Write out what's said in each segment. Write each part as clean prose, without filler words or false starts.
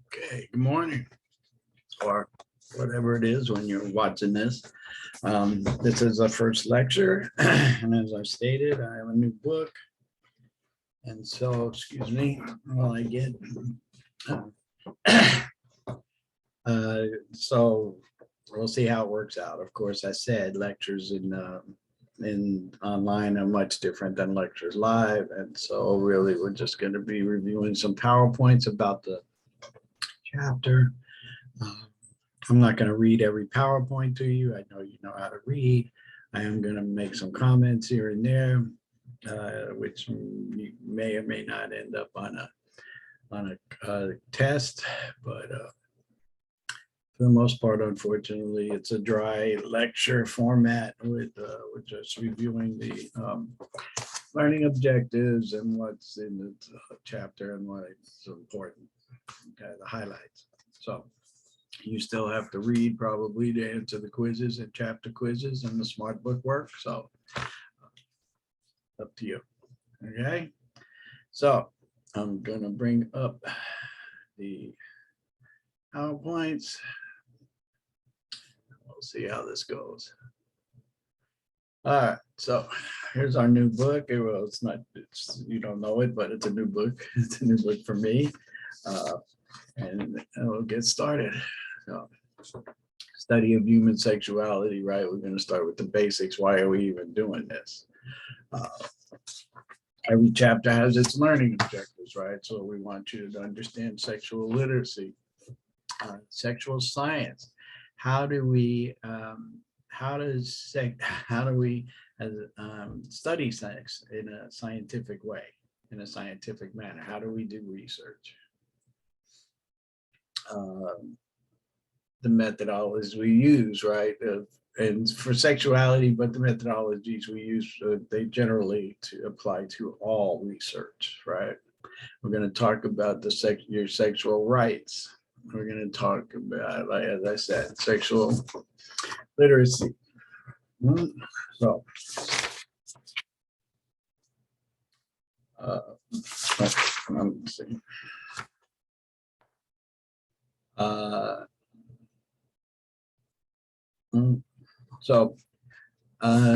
Okay, good morning, or whatever it is when you're watching this. This is the first lecture, and as I stated, I have a new book. And so, excuse me, while I get, so we'll see how it works out. Of course, I said lectures in online are much different than lectures live. And so really, we're just going to be reviewing some PowerPoints about the chapter. I'm not going to read every PowerPoint to you. I know you know how to read. I am going to make some comments here and there, which you may or may not end up on a test, but for the most part, unfortunately, it's a dry lecture format with just reviewing the learning objectives and what's in the chapter and why it's important, okay, the highlights. So you still have to read probably to answer the quizzes and chapter quizzes and the smart book work. So up to you. Okay. So I'm going to bring up the PowerPoints. We'll see how this goes. All right. So here's our new book. Well, it's not, you don't know it, but it's a new book. It's a new book for me. And we'll get started. So, study of human sexuality, right? We're going to start with the basics. Why are we even doing this? Every chapter has its learning objectives, right? So we want you to understand sexual literacy, sexual science. How do we study sex in a scientific way, in a scientific manner? How do we do research? The methodologies we use, right? And for sexuality, but the methodologies we use, they generally apply to all research, right? We're going to talk about your sexual rights. We're going to talk about, like, as I said, sexual literacy. So, let's see. So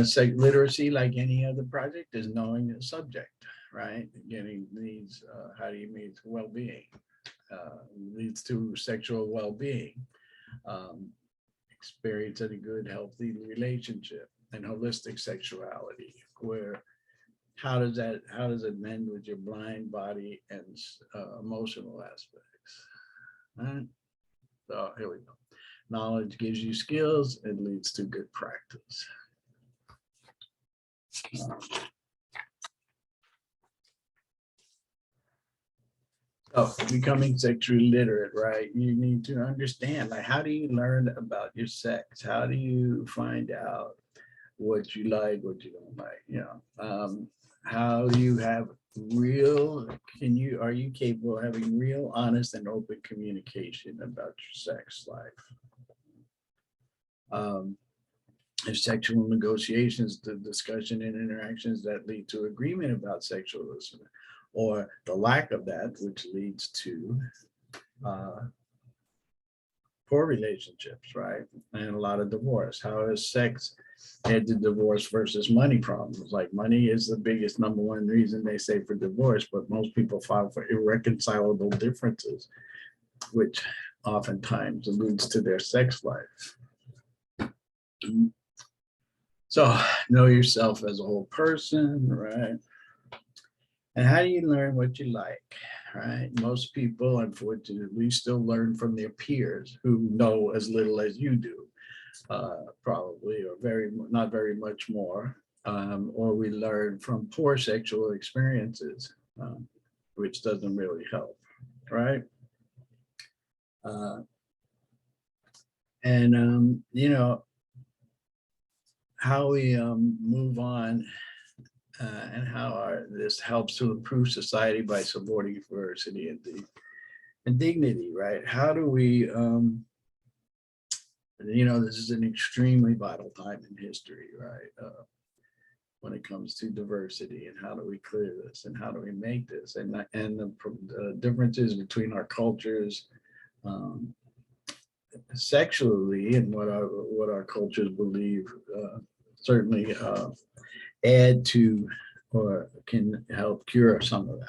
literacy, like any other project, is knowing the subject, right? Getting needs, how do you meet well-being? Leads to sexual well-being, experiencing a good, healthy relationship, and holistic sexuality, where how does it mend with your mind, body, and emotional aspects? All right. So here we go. Knowledge gives you skills and leads to good practice. So becoming sexually literate, right? You need to understand, like, how do you learn about your sex? How do you find out what you like, what you don't like? You know, how do you have are you capable of having real, honest, and open communication about your sex life? If sexual negotiations, the discussion and interactions that lead to agreement about sexualism, or the lack of that, which leads to poor relationships, right? And a lot of divorce. How is sex head to divorce versus money problems? Like, money is the biggest number one reason they say for divorce, but most people file for irreconcilable differences, which oftentimes alludes to their sex life. So know yourself as a whole person, right? And how do you learn what you like, right? Most people, unfortunately, still learn from their peers who know as little as you do, probably, or not very much more. Or we learn from poor sexual experiences, which doesn't really help, right? You know, how we move on and how this helps to improve society by supporting diversity and dignity, right? How do we, this is an extremely vital time in history, right? When it comes to diversity, and how do we clear this, and how do we make this, and the differences between our cultures, um, sexually and what our cultures believe certainly add to or can help cure some of that.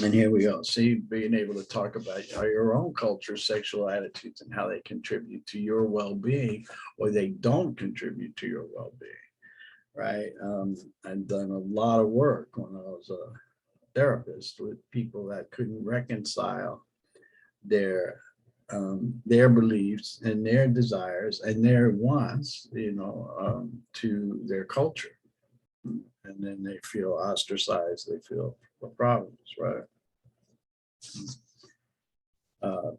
And here we go. See, being able to talk about your own culture's sexual attitudes and how they contribute to your well-being or they don't contribute to your well-being, right? I've done a lot of work when I was a therapist with people that couldn't reconcile their beliefs and their desires and their wants, to their culture. And then they feel ostracized, they feel problems, right?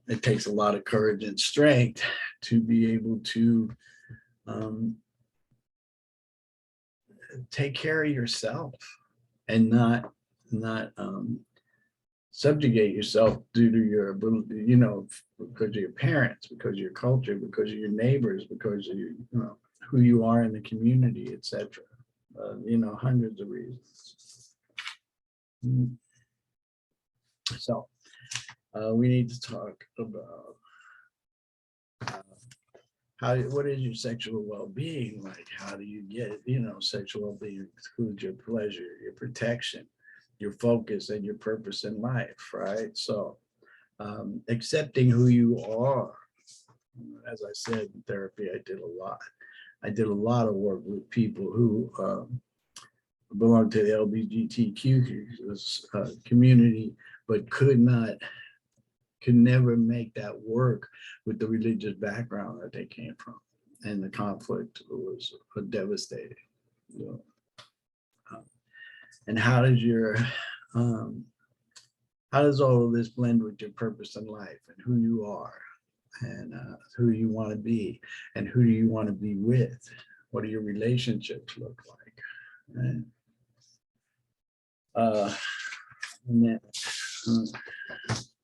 It takes a lot of courage and strength to be able to take care of yourself and not subjugate yourself due to your, because of your parents, because of your culture, because of your neighbors, because of who you are in the community, etc. Hundreds of reasons. So we need to talk about what is your sexual well-being like? How do you get, sexual well-being includes your pleasure, your protection, your focus, and your purpose in life, right? So accepting who you are. As I said in therapy, I did a lot of work with people who belong to the LGBTQ community, but could never make that work with the religious background that they came from. And the conflict was devastating. And how does all of this blend with your purpose in life and who you are and who you want to be and who do you want to be with? What do your relationships look like? Right? And then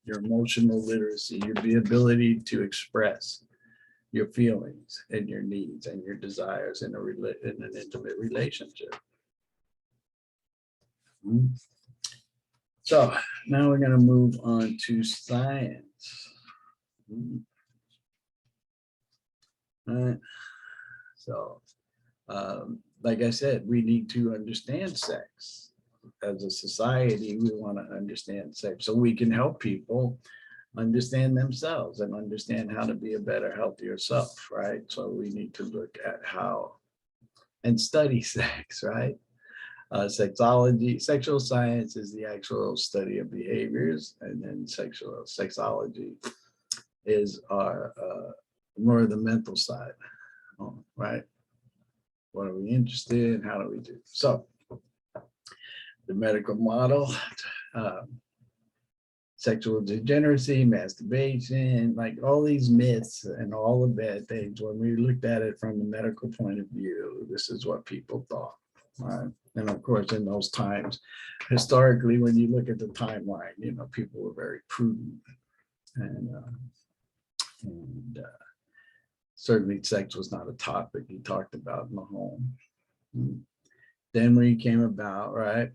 your emotional literacy, your ability to express your feelings and your needs and your desires in an intimate relationship. So now we're going to move on to science. All right. So, like I said, we need to understand sex. As a society, we want to understand sex so we can help people understand themselves and understand how to be a better, healthier self, right? So we need to look at how and study sex, right? Sexology, sexual science is the actual study of behaviors, and then sexology is our more of the mental side, right? What are we interested in? How do we do? So the medical model, sexual degeneracy, masturbation, like all these myths and all the bad things. When we looked at it from the medical point of view, this is what people thought, right? And of course, in those times, historically, when you look at the timeline, people were very prudent and certainly sex was not a topic you talked about in the home. Then we came about, right?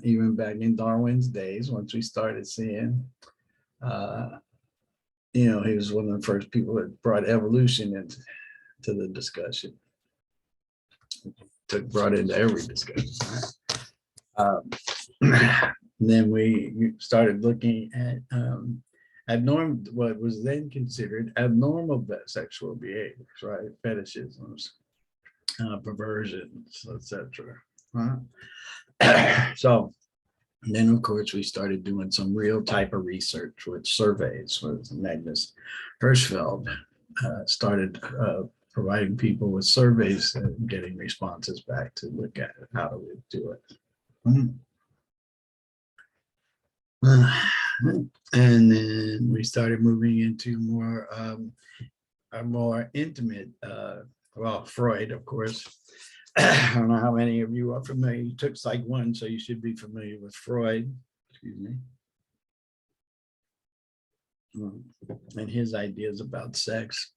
Even back in Darwin's days, once we started seeing, he was one of the first people that brought evolution into the discussion. Brought into every discussion. Right? Then we started looking at what was then considered abnormal sexual behaviors, right? Fetishisms, perversions, etc. So then, of course, we started doing some real type of research with surveys with Magnus Hirschfeld, started providing people with surveys and getting responses back to look at it. How do we do it? And then we started moving into a more intimate, Freud, of course. I don't know how many of you are familiar. You took Psych 1, so you should be familiar with Freud. Excuse me. And his ideas about sex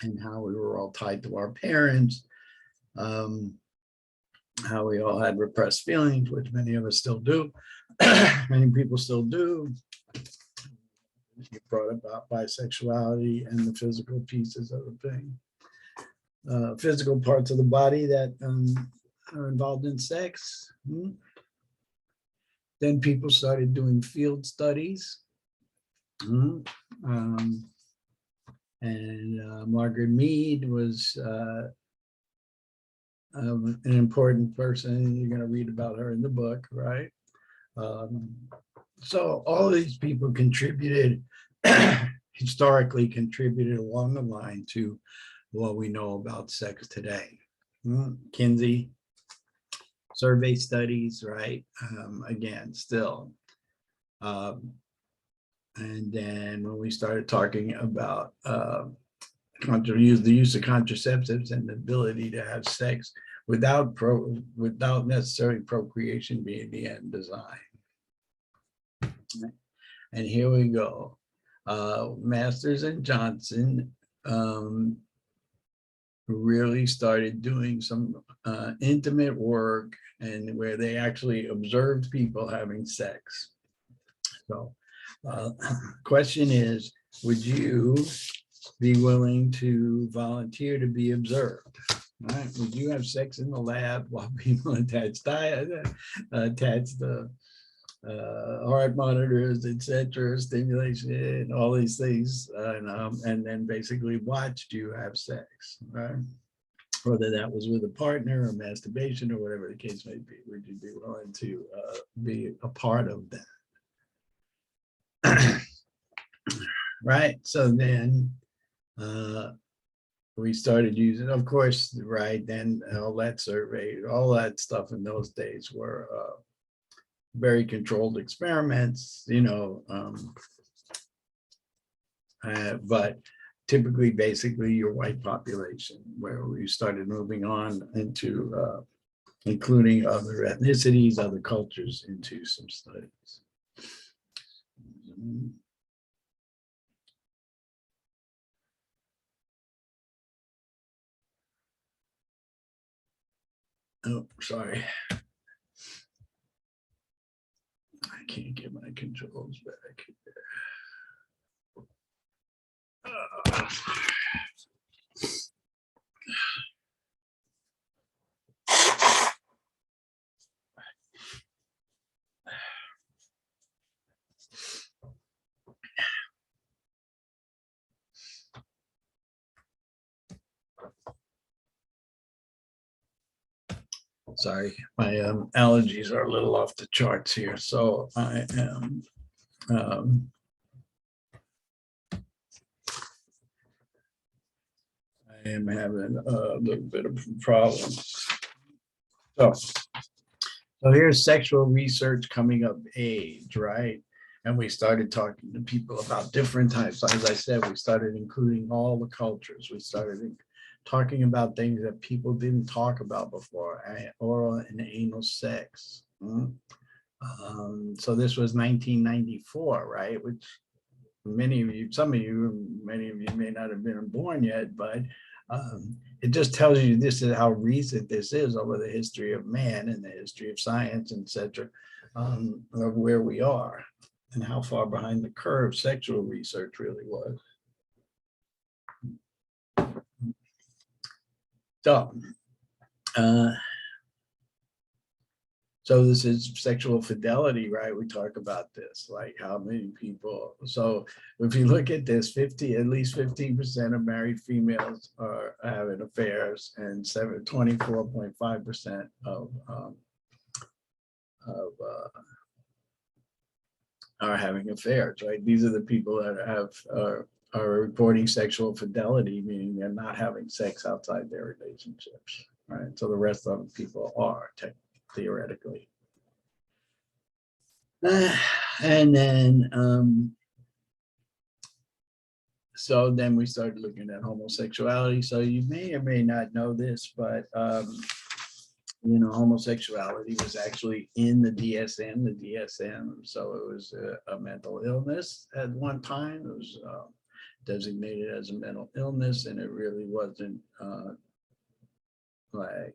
and how we were all tied to our parents. how we all had repressed feelings, which many of us still do. Many people still do. You brought about bisexuality and the physical pieces of the thing. Physical parts of the body that are involved in sex. Then people started doing field studies. And Margaret Mead was an important person. You're going to read about her in the book, right? So all of these people contributed, historically contributed along the line to what we know about sex today. Kinsey, survey studies, right? Again, still. And then when we started talking about the use of contraceptives and the ability to have sex without necessarily procreation being the end design. And here we go. Masters and Johnson really started doing some intimate work, and where they actually observed people having sex. So question is, would you be willing to volunteer to be observed? Right? Would you have sex in the lab while people attach the heart monitors, etc., stimulation, all these things, and then basically watched you have sex, right? Whether that was with a partner or masturbation or whatever the case may be, would you be willing to be a part of that? Right. So then we started using, of course, right then, all that survey, all that stuff in those days were very controlled experiments, but typically, basically, your white population, where we started moving on into including other ethnicities, other cultures into some studies. Oh, sorry. I can't get my controls back. Sorry, my allergies are a little off the charts here, so I am having a little bit of problems. So here's sexual research coming of age, right? And we started talking to people about different types. As I said, we started including all the cultures. We started talking about things that people didn't talk about before, oral and anal sex. So this was 1994, right? Which many of you may not have been born yet, but it just tells you this is how recent this is over the history of man and the history of science, etc., of where we are and how far behind the curve sexual research really was. So this is sexual fidelity, right? We talk about this, like how many people. So if you look at this, at least 15% of married females are having affairs, and 24.5% are having affairs, right? These are the people that are reporting sexual fidelity, meaning they're not having sex outside their relationships, right? So the rest of the people are theoretically. And then, so then we started looking at homosexuality. So you may or may not know this, but homosexuality was actually in the DSM. So it was a mental illness at one time. It was designated as a mental illness, and it really wasn't like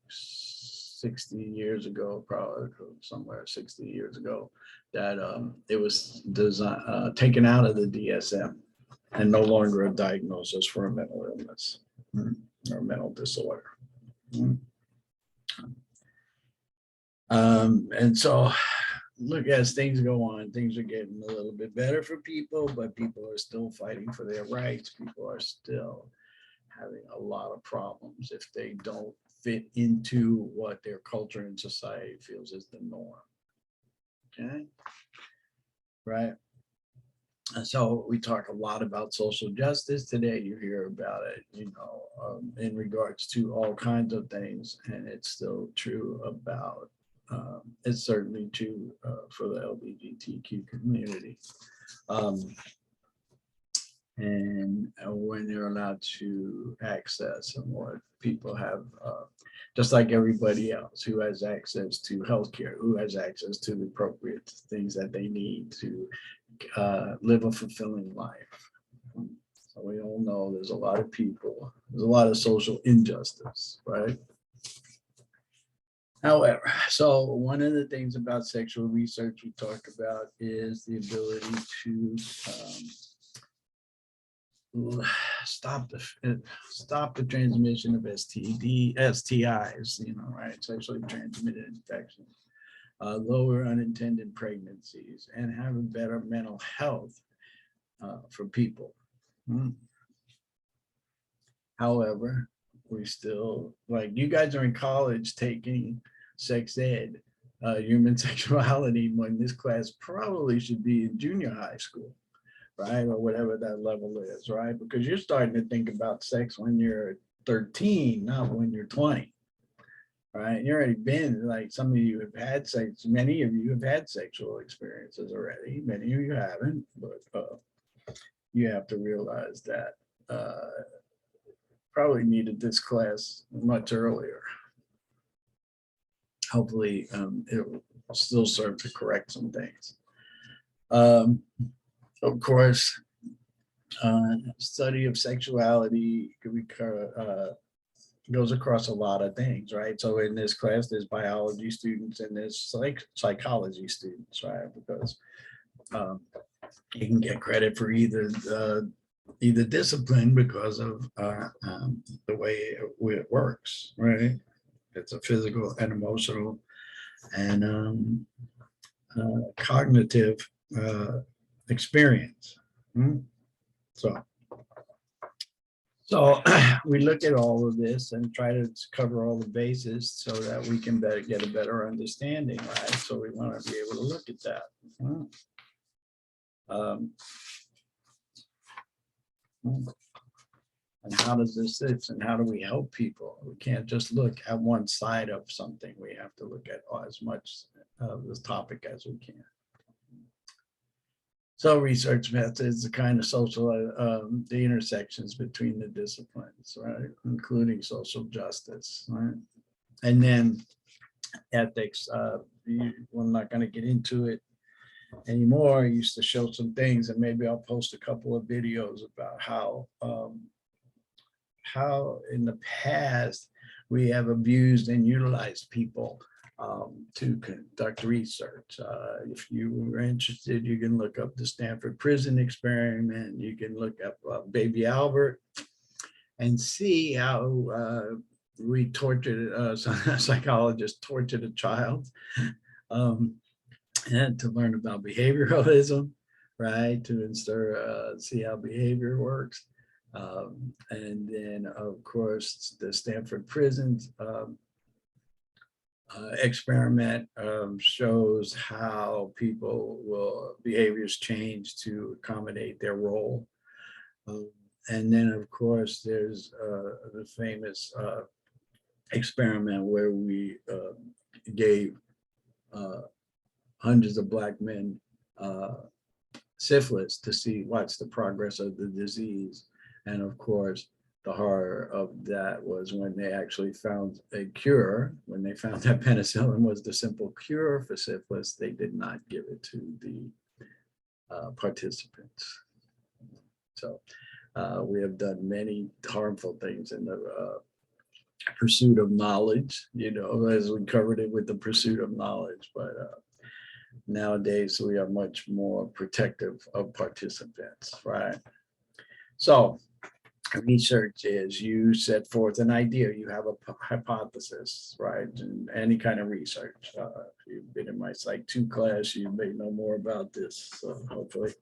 60 years ago, probably somewhere 60 years ago, that it was taken out of the DSM and no longer a diagnosis for a mental illness or mental disorder. And so, look, as things go on, things are getting a little bit better for people, but people are still fighting for their rights. People are still having a lot of problems if they don't fit into what their culture and society feels is the norm. Okay, right? And so we talk a lot about social justice today. You hear about it, in regards to all kinds of things, and it's still true about. It's certainly true for the LGBTQ community. And when they're allowed to access and what people have, just like everybody else who has access to healthcare, who has access to the appropriate things that they need to live a fulfilling life. So we all know there's a lot of people, there's a lot of social injustice, right? However, so one of the things about sexual research we talk about is the ability to stop the transmission of STIs, right? Sexually transmitted infections, lower unintended pregnancies, and have a better mental health for people. However, we still, like, you guys are in college taking sex ed, human sexuality, when this class probably should be in junior high school, right? Or whatever that level is, right? Because you're starting to think about sex when you're 13, not when you're 20, right? You already been, like, some of you have had sex, many of you have had sexual experiences already. Many of you haven't, but you have to realize that probably needed this class much earlier. Hopefully it will still serve to correct some things. Of course, study of sexuality goes across a lot of things, right? So in this class, there's biology students and there's psychology students, right? Because you can get credit for either discipline because of the way it works, right? It's a physical and emotional and cognitive experience. So we look at all of this and try to cover all the bases so that we can get a better understanding, right? So we want to be able to look at that. And how does this fit and how do we help people? We can't just look at one side of something. We have to look at as much of this topic as we can. So research methods, the kind of social, the intersections between the disciplines, right? Including social justice, right? And then ethics, we're not going to get into it anymore. I used to show some things and maybe I'll post a couple of videos about how in the past we have abused and utilized people to conduct research. If you were interested, you can look up the Stanford prison experiment. You can look up Baby Albert and see how we tortured, a psychologist tortured a child and to learn about behavioralism, right? To see how behavior works. And then, of course, the Stanford prisons experiment shows how behaviors change to accommodate their role. And then, of course, there's the famous experiment where we gave hundreds of Black men syphilis to see what's the progress of the disease. And of course, the horror of that was when they actually found a cure. When they found that penicillin was the simple cure for syphilis, they did not give it to the participants. So we have done many harmful things in the pursuit of knowledge, as we covered it with the pursuit of knowledge. But nowadays, we are much more protective of participants, right? So research is you set forth an idea, you have a hypothesis, right? And any kind of research. If you've been in my Psych 2 class, you may know more about this, so hopefully.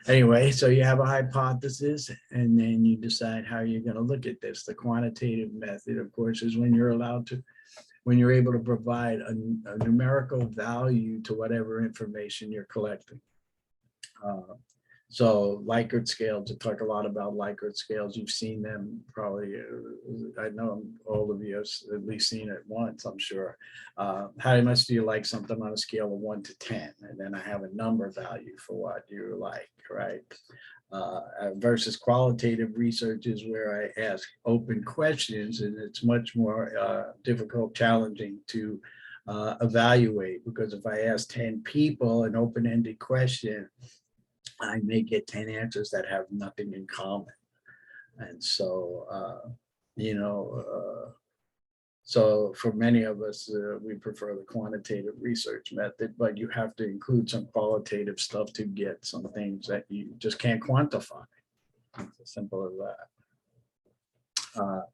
Anyway, so you have a hypothesis, and then you decide how you're going to look at this. The quantitative method, of course, is when you're able to provide a numerical value to whatever information you're collecting. So Likert scales, to talk a lot about Likert scales, you've seen them probably, I know all of you have at least seen it once, I'm sure. How much do you like something on a scale of 1 to 10? And then I have a number value for what you like, right? Versus qualitative research is where I ask open questions, and it's much more difficult, challenging to evaluate, because if I ask 10 people an open-ended question, I may get 10 answers that have nothing in common. And so, so for many of us, we prefer the quantitative research method, but you have to include some qualitative stuff to get some things that you just can't quantify. It's as simple as that.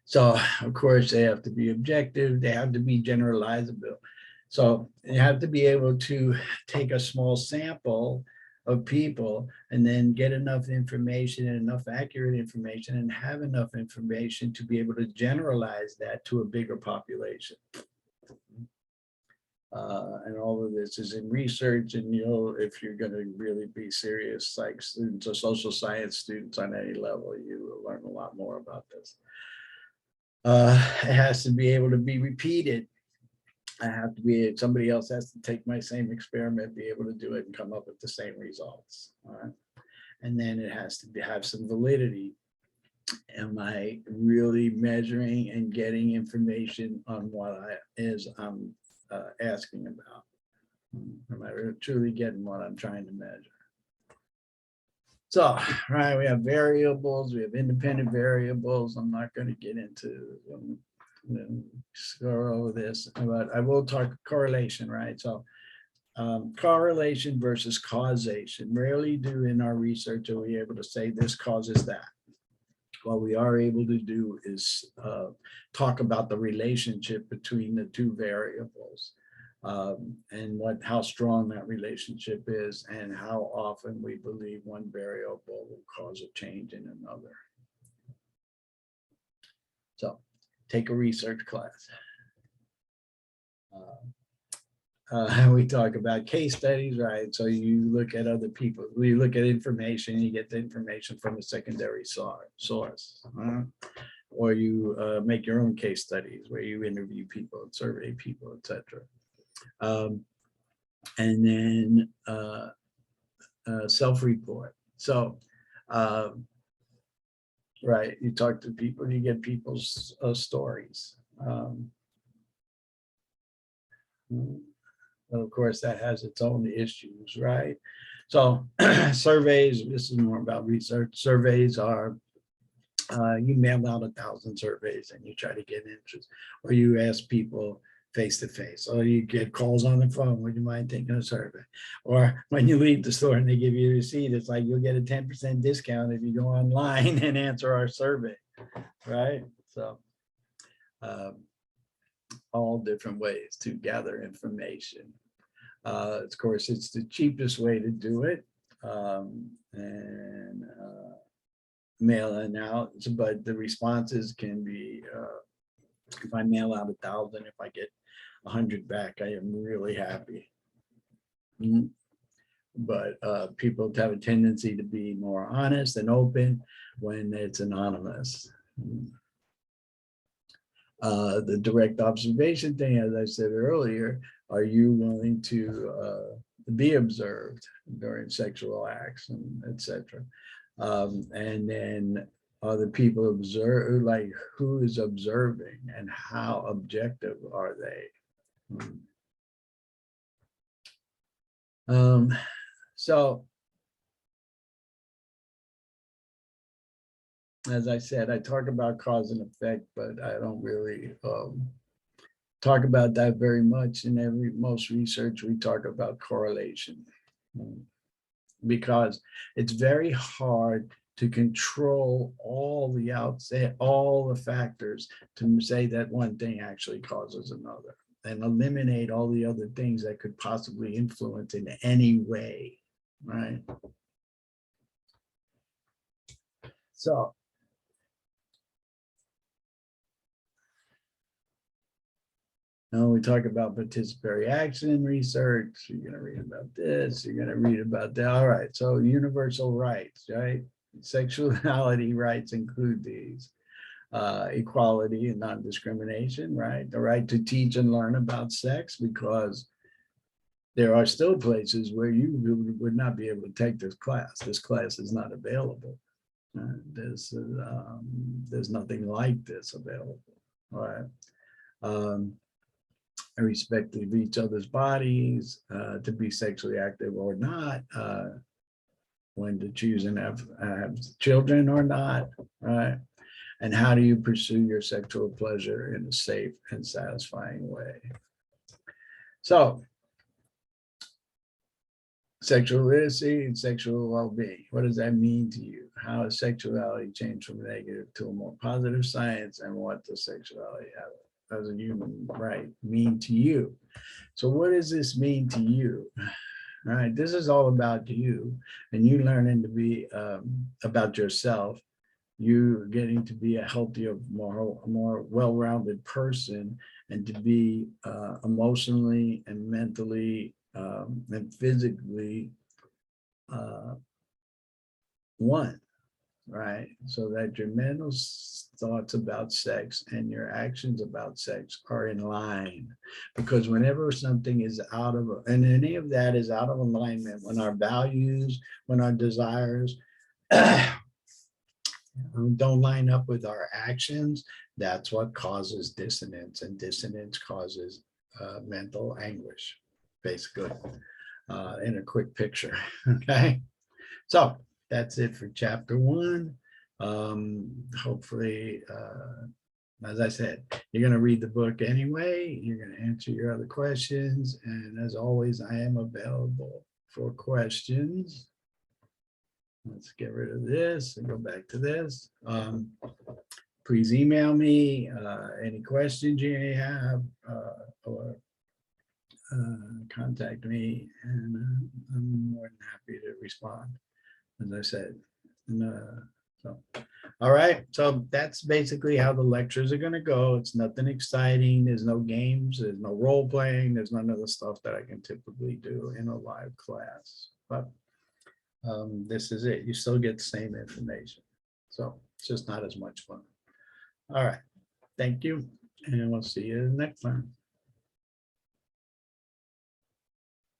So of course, they have to be objective, they have to be generalizable. So you have to be able to take a small sample of people and then get enough information and enough accurate information and have enough information to be able to generalize that to a bigger population. And all of this is in research, and if you're going to really be serious psych students or social science students on any level, you will learn a lot more about this. It has to be able to be repeated. Somebody else has to take my same experiment, be able to do it and come up with the same results. All right. And then it has to have some validity. Am I really measuring and getting information on what I'm asking about? Am I truly getting what I'm trying to measure? So, right, we have variables, we have independent variables. I'm not going to get into go over this, but I will talk correlation, right? So correlation versus causation. Rarely do in our research are we able to say this causes that. What we are able to do is talk about the relationship between the two variables, and how strong that relationship is, and how often we believe one variable will cause a change in another. So take a research class. We talk about case studies, right? So you look at other people, you look at information, you get the information from a secondary source. Or you make your own case studies where you interview people and survey people, etc. And then self-report. So, right, you talk to people, you get people's stories. Of course, that has its own issues, right? So surveys, this is more about research. Surveys are, you mail out 1,000 surveys and you try to get interest, or you ask people face to face, or you get calls on the phone, would you mind taking a survey? Or when you leave the store and they give you a receipt, it's like you'll get a 10% discount if you go online and answer our survey, right? So all different ways to gather information. Of course, it's the cheapest way to do it, and mail it out. But the responses can be, if I mail out 1,000, if I get 100 back, I am really happy. But people have a tendency to be more honest and open when it's anonymous. The direct observation thing, as I said earlier, are you willing to be observed during sexual acts, and etc. And then are the people observe, like who is observing and how objective are they? So as I said, I talk about cause and effect, but I don't really talk about that very much. In most research, we talk about correlation, because it's very hard to control all the outside, all the factors to say that one thing actually causes another, and eliminate all the other things that could possibly influence in any way, right? So now we talk about participatory action research. You're going to read about this. You're going to read about that. All right. So universal rights, right? Sexuality rights include these. Equality and non-discrimination, right? The right to teach and learn about sex, because there are still places where you would not be able to take this class. This class is not available. There's nothing like this available, all right? Respect of each other's bodies, to be sexually active or not, when to choose and have children or not, right? And how do you pursue your sexual pleasure in a safe and satisfying way? So, sexual literacy and sexual well-being. What does that mean to you? How has sexuality changed from negative to a more positive science? And what does sexuality have as a human right mean to you? So what does this mean to you? All right, this is all about you and you learning to be about yourself. You getting to be a healthier, more well-rounded person, and to be emotionally and mentally and physically one, right? So that your mental thoughts about sex and your actions about sex are in line. Because whenever something is out of, and any of that is out of alignment, when our values, when our desires don't line up with our actions, that's what causes dissonance, and dissonance causes mental anguish, basically, in a quick picture. Okay, so that's it for chapter 1. Hopefully, as I said, you're going to read the book anyway. You're going to answer your other questions, and as always, I am available for questions. Let's get rid of this and go back to this. Please email me any questions you may have, or contact me, and I'm more than happy to respond, as I said. And, so, all right, so that's basically how the lectures are going to go. It's nothing exciting. There's no games. There's no role playing. There's none of the stuff that I can typically do in a live class. But this is it. You still get the same information. So it's just not as much fun. All right. Thank you. And we'll see you next time.